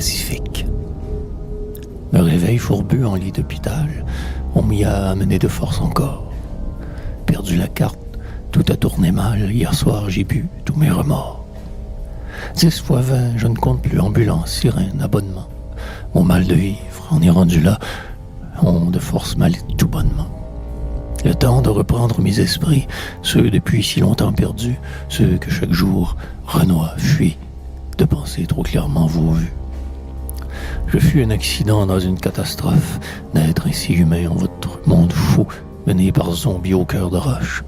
pacifique. Me réveil fourbu en lit d'hôpital, on m'y a amené de force encore. Perdu la carte, tout a tourné mal, hier soir j'ai bu tous mes remords. 10 fois 20, je ne compte plus ambulance, sirène, abonnement. Mon mal de vivre, on est rendu là, on de force mal tout bonnement. Le temps de reprendre mes esprits, ceux depuis si longtemps perdus, ceux que chaque jour renoie, fuit, de penser trop clairement vos vues. Je fus un accident dans une catastrophe, naître ainsi humain en votre monde fou, mené par zombie au cœur de roche,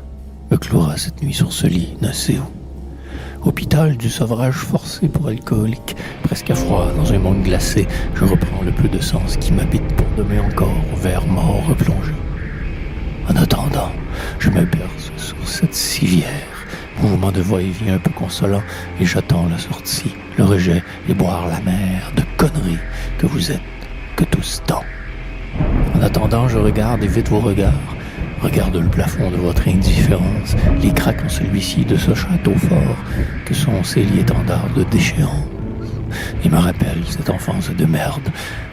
me clouera cette nuit sur ce lit, ne sais où. Hôpital du sevrage forcé pour alcoolique, presque à froid dans un monde glacé, je reprends le peu de sens qui m'habite pour demain encore, vers mort replongé. En attendant, je me berce sur cette civière, mouvement de va-et-vient un peu consolant, et j'attends la sortie, le rejet et boire la mer de conneries que vous êtes, que tous tant. En attendant, je regarde et vite vos regards, regarde le plafond de votre indifférence, les craques en celui-ci de ce château fort, que sont ces lits-étendards de déchéance. Il me rappelle cette enfance de merde,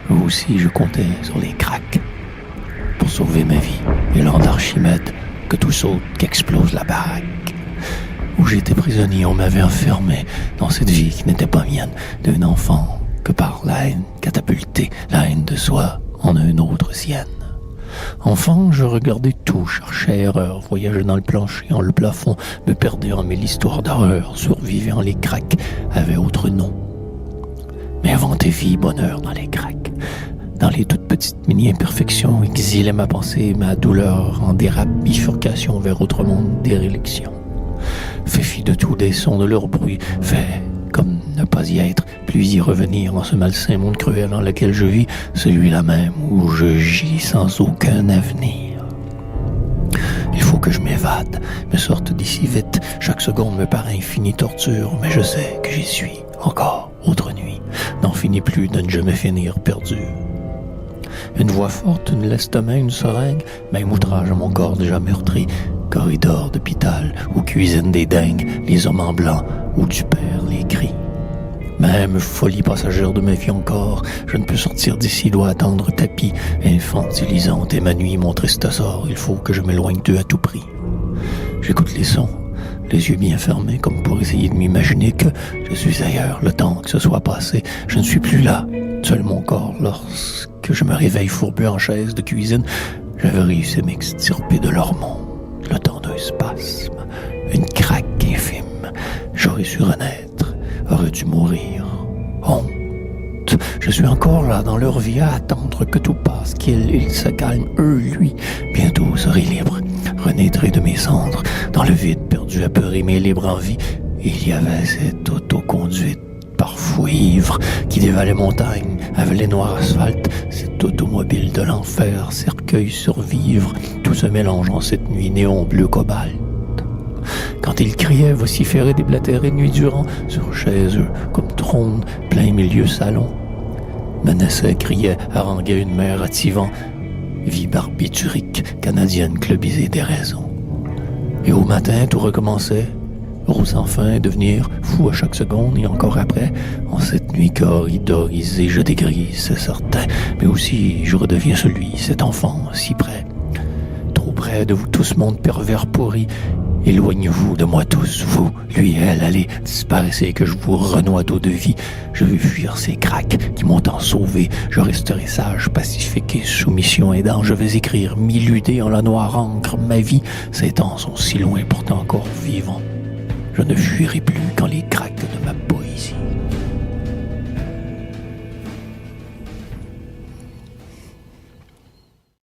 où aussi je comptais sur les craques. Pour sauver ma vie, et l'an d'Archimède, que tout saute, qu'explose la baraque. Où j'étais prisonnier, on m'avait enfermé dans cette vie qui n'était pas mienne, d'un enfant que par la haine catapultée, la haine de soi en un autre sienne. Enfant, je regardais tout, cherchais erreur, voyageais dans le plancher, en le plafond, me perdais en mille histoires d'horreur, survivais en les craques, avait autre nom. Mais inventais vie, bonheur dans les craques. Dans les toutes petites mini-imperfections, exilait ma pensée, ma douleur en dérape, bifurcation vers autre monde, déréliction. Fait fi de tout, des sons de leur bruit, fait comme ne pas y être, plus y revenir en ce malsain monde cruel dans lequel je vis, celui-là même où je gis sans aucun avenir. Il faut que je m'évade, me sorte d'ici vite, chaque seconde me paraît infinie torture, mais je sais que j'y suis, encore, autre nuit, n'en finit plus de ne jamais finir perdu. Une voix forte, une leste main, une seringue, même outrage à mon corps déjà meurtri, corridor d'hôpital, où cuisine des dingues, les hommes en blanc, où tu perds les cris. Même folie passagère de ma vie encore, je ne peux sortir d'ici, dois attendre tapis, infantilisante et ma nuit, mon triste sort, il faut que je m'éloigne d'eux à tout prix. J'écoute les sons, les yeux bien fermés, comme pour essayer de m'imaginer que je suis ailleurs, le temps que ce soit passé, je ne suis plus là, seul mon corps, lorsque je me réveille fourbu en chaise de cuisine, j'avais réussi à m'extirper de leur monde, le temps d'un spasme, une craque infime, j'aurais su renaître, aurais dû mourir, honte, je suis encore là dans leur vie à attendre que tout passe, qu'ils se calment, eux, lui, bientôt serai libre, renaîtrai de mes cendres, dans le vide perdu, apeuré, mais libre en vie, il y avait cette autoconduite, parfois ivre, qui dévalait montagne, avalait noir asphalte, cette automobile de l'enfer, cercueil survivre, tout se mélange en cette nuit néon bleu cobalt. Quand il criait, vociférait, déblatérait nuit durant, sur chaise, comme trône, plein milieu salon, menaçait, criait, haranguait une mère attivant, vie barbiturique, canadienne clubisée des raisons. Et au matin, tout recommençait, rose enfin, devenir fou à chaque seconde et encore après, en cette nuit corridorisée, je dégrise, c'est certain, mais aussi je redeviens celui, cet enfant, si près, trop près de vous, tout ce monde pervers pourri. Éloignez-vous de moi tous, vous, lui et elle, allez, disparaissez que je vous renoie d'eau de vie. Je veux fuir ces craques qui m'ont tant sauvé. Je resterai sage, pacifique et soumission aidant. Je vais écrire, m'illuder en la noire encre. Ma vie, ces temps sont si loin, pourtant encore vivants. Je ne fuirai plus quand les craques de ma poésie